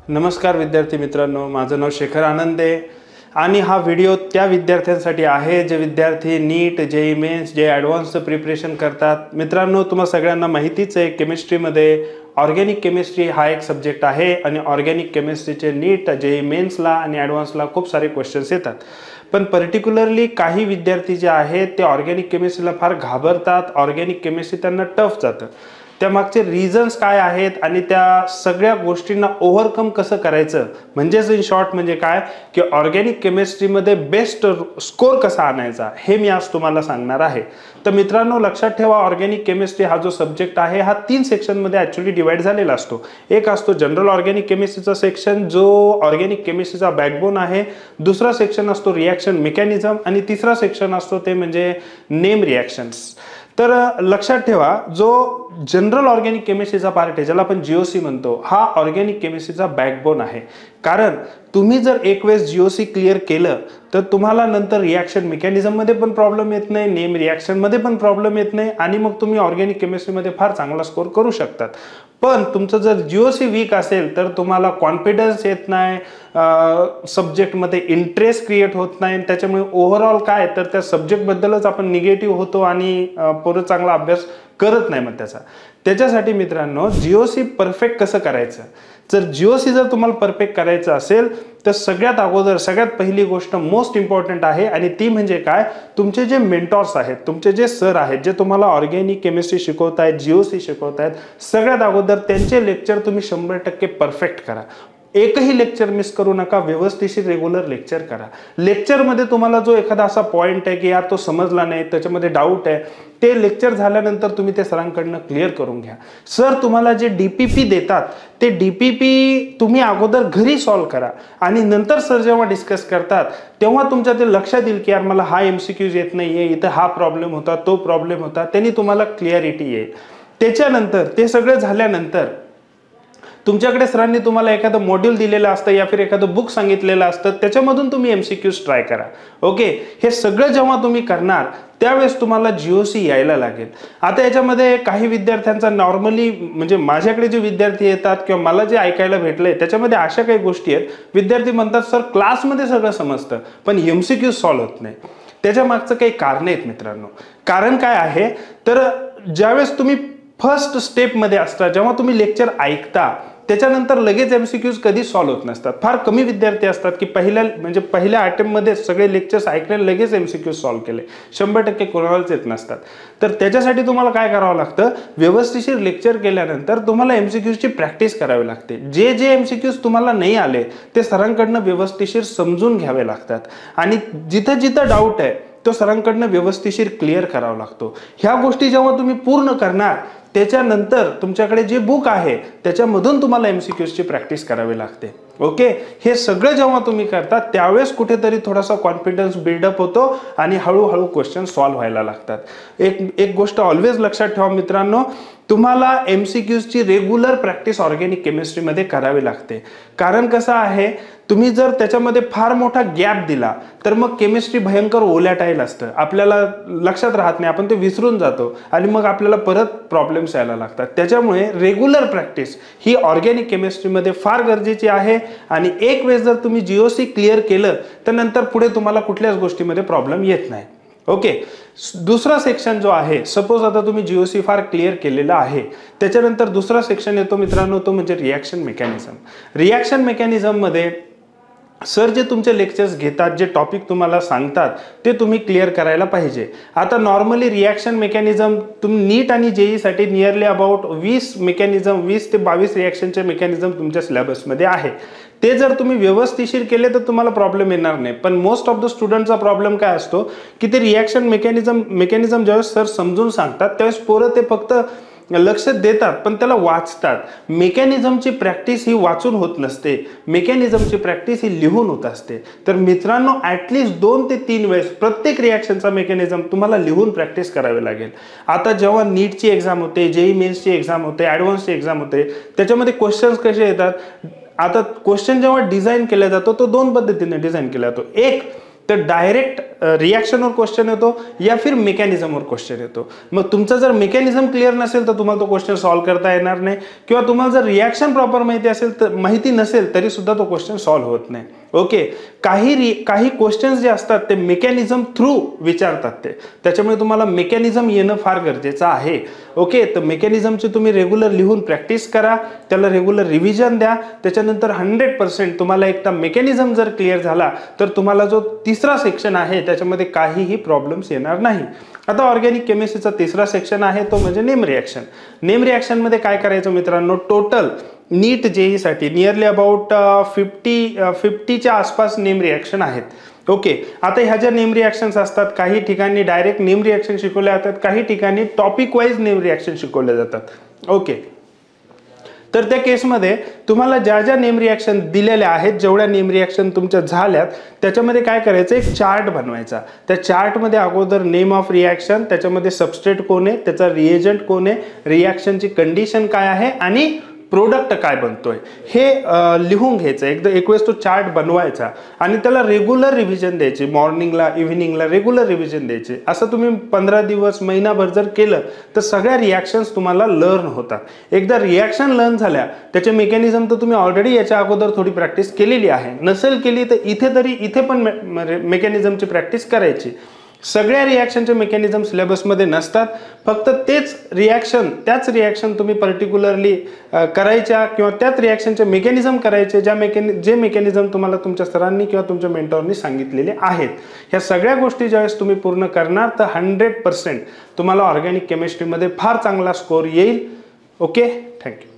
नमस्कार विद्यार्थी मित्रांनो, माझं नाव शेखर आनंद आहे आणि हा व्हिडिओ त्या विद्यार्थ्यांसाठी आहे जे विद्यार्थी नीट, जेईई मेन्स, जे ॲडव्हान्सचं प्रिपरेशन करतात। मित्रांनो, तुम्हा सगळ्यांना माहितीच आहे केमिस्ट्रीमध्ये ऑर्गॅनिक केमिस्ट्री हा एक सब्जेक्ट आहे आणि ऑर्गॅनिक केमिस्ट्रीचे नीट, जेईई मेन्सला आणि ॲडव्हान्सला खूप सारे क्वेश्चन्स येतात। पण पर्टिक्युलरली काही विद्यार्थी जे आहेत ते ऑर्गॅनिक केमिस्ट्रीला फार घाबरतात, ऑर्गॅनिक केमिस्ट्री त्यांना टफ जातं। त्यामागचे रिझन्स काय आहेत आणि त्या सगळ्या गोष्टींना ओव्हरकम कसं करायचं, म्हणजेच इन शॉर्ट म्हणजे काय की ऑर्गॅनिक केमिस्ट्रीमध्ये बेस्ट स्कोर कसा आणायचा हे मी आज तुम्हाला सांगणार आहे। तर मित्रांनो, लक्षात ठेवा, ऑर्गॅनिक केमिस्ट्री हा जो सब्जेक्ट आहे हा 3 सेक्शनमध्ये ॲक्च्युली डिवाइड झालेला असतो। एक असतो जनरल ऑर्गॅनिक केमिस्ट्रीचा सेक्शन जो ऑर्गॅनिक केमिस्ट्रीचा बॅकबोन आहे, दुसरा सेक्शन असतो रिॲक्शन मेकॅनिझम आणि तिसरा सेक्शन असतो ते म्हणजे नेम रिॲक्शन्स। तर लक्षात ठेवा, जो जनरल ऑर्गॅनिक केमिस्ट्रीचा पार्ट आहे ज्याला आपण जीओसी म्हणतो, हा ऑर्गॅनिक केमिस्ट्रीचा बॅकबोन आहे। कारण तुम्ही जर एक वेळेस जीओसी क्लिअर केलं तर तुम्हाला नंतर रिॲक्शन मेकॅनिझममध्ये पण प्रॉब्लेम येत नाही, नेम रिॲक्शनमध्ये पण प्रॉब्लेम येत नाही आणि मग तुम्ही ऑर्गॅनिक केमिस्ट्रीमध्ये फार चांगला स्कोर करू शकतात। पण तुमचं जर जीओसी वीक असेल तर तुम्हाला कॉन्फिडन्स येत नाही, सब्जेक्टमध्ये इंटरेस्ट क्रिएट होत नाही, त्याच्यामुळे ओव्हरऑल काय तर त्या सब्जेक्टबद्दलच आपण निगेटिव्ह होतो आणि पुढे चांगला अभ्यास करत नाही मग त्याच्यासाठी मित्रांनो, जीओसी परफेक्ट कसं करायचं, जर जीओसी जर तुम्हाला परफेक्ट करायचं असेल तर सगळ्यात अगोदर सगळ्यात पहिली गोष्ट मोस्ट इम्पॉर्टंट आहे आणि ती म्हणजे काय, तुमचे जे मेंटॉर्स आहेत, तुमचे जे सर आहेत जे तुम्हाला ऑर्गॅनिक केमिस्ट्री शिकवतायत, जीओसी शिकवतायत, सगळ्यात अगोदर त्यांचे लेक्चर तुम्ही 100% परफेक्ट करा। एकही लेक्चर मिस करू नका, व्यवस्थित रेग्युलर लेक्चर करा। लेक्चरमध्ये तुम्हाला जो एखादा असा पॉईंट आहे की यार तो समजला नाही, त्याच्यामध्ये डाऊट आहे, ते लेक्चर झाल्यानंतर तुम्ही ते सरांकडनं क्लिअर करून घ्या। सर तुम्हाला जे डीपीपी देतात ते डीपीपी तुम्ही अगोदर घरी सॉल्व्ह करा आणि नंतर सर जेव्हा डिस्कस करतात तेव्हा तुमच्या ते लक्षात येईल की यार मला हा एमसीक्यूज येत नाहीये, इथं हा प्रॉब्लेम होता, तो प्रॉब्लेम होता, त्यांनी तुम्हाला क्लिअरिटी येईल। त्याच्यानंतर ते सगळं झाल्यानंतर तुमच्याकडे सरांनी तुम्हाला एखादं मॉड्यूल दिलेलं असतं या फिर एखादं बुक सांगितलेलं असतं, त्याच्यामधून तुम्ही एमसीक्यूज ट्राय करा। ओके, हे सगळं जेव्हा तुम्ही करणार त्यावेळेस तुम्हाला जीओसी यायला लागेल। आता याच्यामध्ये काही विद्यार्थ्यांचा नॉर्मली म्हणजे माझ्याकडे जे विद्यार्थी येतात किंवा मला जे ऐकायला भेटलंय त्याच्यामध्ये अशा काही गोष्टी आहेत, विद्यार्थी म्हणतात सर क्लासमध्ये सगळं समजतं पण एमसीक्यूज सॉल्व्ह होत नाही। त्याच्या मागचं काही कारण आहेत मित्रांनो। कारण काय आहे तर ज्यावेळेस तुम्ही फर्स्ट स्टेपमध्ये असता, जेव्हा तुम्ही लेक्चर ऐकता त्याच्यानंतर लगेच एमसीक्यूज कधी सॉल्व्ह होत नसतात। फार कमी विद्यार्थी असतात की पहिल्या अटेम्प्टमध्ये सगळे लेक्चर्स ऐकले लगेच एमसीक्यूज सॉल्व्ह केले, 100% कोणालाच येत नसतात। तर त्याच्यासाठी तुम्हाला काय करावं लागतं, व्यवस्थिशीर लेक्चर केल्यानंतर तुम्हाला एमसीक्यूजची प्रॅक्टिस करावी लागते। जे जे एमसीक्यूज तुम्हाला नाही आले ते सरांकडनं व्यवस्थिशीर समजून घ्यावे लागतात आणि जिथं जिथं डाऊट आहे तो सरांकडनं व्यवस्थिशीर क्लिअर करावा लागतो। ह्या गोष्टी जेव्हा तुम्ही पूर्ण करणार त्याच्यानंतर तुमच्याकडे जे बुक आहे त्याच्यामधून तुम्हाला एमसीक्यूजची प्रॅक्टिस करावी लागते। ओके, हे सगळं जेव्हा तुम्ही करता त्यावेळेस कुठेतरी थोडासा कॉन्फिडन्स बिल्डअप होतो आणि हळूहळू क्वेश्चन सॉल्व्ह व्हायला लागतात। एक गोष्ट ऑलवेज लक्षात ठेवा मित्रांनो, तुम्हाला एमसीक्यूजची रेग्युलर प्रॅक्टिस ऑर्गॅनिक केमिस्ट्रीमध्ये करावी लागते। कारण कसं आहे, तुम्ही जर त्याच्यामध्ये फार मोठा गॅप दिला तर मग केमिस्ट्री भयंकर ओलॅटाईल असतं, आपल्याला लक्षात राहत नाही, आपण ते विसरून जातो आणि मग आपल्याला परत प्रॉब्लेम्स यायला लागतात। त्याच्यामुळे रेग्युलर प्रॅक्टिस ही ऑर्गॅनिक केमिस्ट्रीमध्ये फार गरजेची आहे आणि एक वेळेस जर तुम्ही जीओसी क्लिअर केलं तर नंतर पुढे तुम्हाला कुठल्याच गोष्टीमध्ये प्रॉब्लेम येत नाही। ओके, दुसरा सेक्शन जो आहे, सपोज आता तुम्ही जीओसी फार क्लिअर केलेला आहे, त्याच्यानंतर दुसरा सेक्शन येतो मित्रांनो, तो म्हणजे रिॲक्शन मेकॅनिझम। रिॲक्शन मेकॅनिझममध्ये सर जे तुमचे लेक्चर्स घेतात, जे टॉपिक तुम्हाला सांगतात ते तुम्ही क्लिअर करायला पाहिजे। आता नॉर्मली रिॲक्शन मेकॅनिझम तुम्ही नीट आणि जेईसाठी नियरली अबाउट 20 ते 22 रिॲक्शनचे मेकॅनिझम तुमच्या सिलेबसमध्ये आहे। ते जर तुम्ही व्यवस्थिशीर केले तर तुम्हाला प्रॉब्लेम येणार नाही। पण मोस्ट ऑफ द स्टुडंटचा प्रॉब्लेम काय असतो की ते रिॲक्शन मेकॅनिझम ज्यावेळेस सर समजून सांगतात त्यावेळेस पोरं ते फक्त लक्ष देतात पण त्याला वाचतात। मेकॅनिझमची प्रॅक्टिस ही वाचून होत नसते, मेकॅनिझमची प्रॅक्टिस ही लिहून होत असते। तर मित्रांनो, ॲटलिस्ट 2 ते 3 वेळेस प्रत्येक रिॲक्शनचा मेकॅनिझम तुम्हाला लिहून प्रॅक्टिस करावी लागेल। आता जेव्हा नीटची एक्झाम होते, जेईई मेन्सची एक्झाम होते, ॲडव्हान्सची एक्झाम होते, त्याच्यामध्ये क्वेश्चन्स कसे येतात, आता क्वेश्चन जेव्हा डिझाईन केला जातो तो 2 पद्धतीने डिझाईन केला जातो। एक तर डायरेक्ट रिॲक्शनवर क्वेश्चन येतो या फिर मेकॅनिझमवर क्वेश्चन येतो. मग तुमचा जर मेकॅनिझम क्लिअर नसेल तर तुम्हाला तो क्वेश्चन सॉल्व्ह करता येणार नाही, किंवा तुम्हाला जर रिॲक्शन प्रॉपर माहिती असेल तर माहिती नसेल तरी सुद्धा तो क्वेश्चन सॉल्व्ह होत नाही. ओके, काही क्वेश्चन्स जे असतात ते मेकॅनिझम थ्रू विचारतात त्याच्यामुळे तुम्हाला मेकॅनिझम येणं फार गरजेचं आहे. ओके, तर मेकॅनिझमची तुम्ही रेग्युलर लिहून प्रॅक्टिस करा, त्याला रेग्युलर रिव्हिजन द्या. त्याच्यानंतर 100% तुम्हाला एकदा मेकॅनिझम जर क्लिअर झाला तर तुम्हाला जो तिसरा सेक्शन आहे त्याच्यामध्ये काहीही प्रॉब्लेम्स येणार नाही. आता ऑर्गॅनिक केमिस्ट्रीचा तिसरा सेक्शन आहे तो म्हणजे नेम रिॲक्शन. नेम रिॲक्शनमध्ये काय करायचं मित्रांनो, टोटल नीट जेई साठी नियरली अबाउट 50च्या आसपास नेम रिॲक्शन आहेत. ओके, आता ह्या ज्या नेम रिॲक्शन्स असतात, काही ठिकाणी डायरेक्ट नेम रिॲक्शन शिकवल्या जातात, काही ठिकाणी टॉपिक वाईज नेम रिॲक्शन शिकवले जातात. ओके, तर त्या केसमध्ये तुम्हाला ज्या ज्या नेम रिॲक्शन दिलेल्या आहेत, जेवढ्या नेम रिॲक्शन तुमच्या झाल्यात त्याच्यामध्ये काय करायचं, एक चार्ट बनवायचा. त्या चार्टमध्ये अगोदर नेम ऑफ रिॲक्शन, त्याच्यामध्ये सबस्ट्रेट कोण आहे, त्याचा रिएजंट कोण आहे, रिॲक्शनची कंडिशन काय आहे आणि प्रोडक्ट काय बनतोय हे लिहून घ्यायचं. एक वेळेस तो चार्ट बनवायचा आणि त्याला रेग्युलर रिव्हिजन द्यायची. मॉर्निंगला इव्हिनिंगला रेग्युलर रिव्हिजन द्यायचे. असं तुम्ही 15 दिवस महिनाभर जर केलं तर सगळ्या रिॲक्शन्स तुम्हाला लर्न होतात. एकदा रिॲक्शन लर्न झाल्या त्याचे मेकॅनिझम तर तुम्ही ऑलरेडी याच्या अगोदर थोडी प्रॅक्टिस केलेली आहे, नसेल केली तर इथे पण मेकॅनिझमची प्रॅक्टिस करायची. सगळ्या रिॲक्शनचे मेकॅनिझम सिलेबसमध्ये नसतात, फक्त त्याच रिॲक्शन तुम्ही पर्टिक्युलरली करायच्या किंवा त्याच रिॲक्शनचे मेकॅनिझम करायचे जे मेकॅनिझम तुम्हाला तुमच्या सरांनी किंवा तुमच्या मेंटॉरनी सांगितलेले आहेत. ह्या सगळ्या गोष्टी ज्यावेळेस तुम्ही पूर्ण करणार तर 100% तुम्हाला ऑर्गॅनिक केमिस्ट्रीमध्ये फार चांगला स्कोर येईल. Okay, thank you.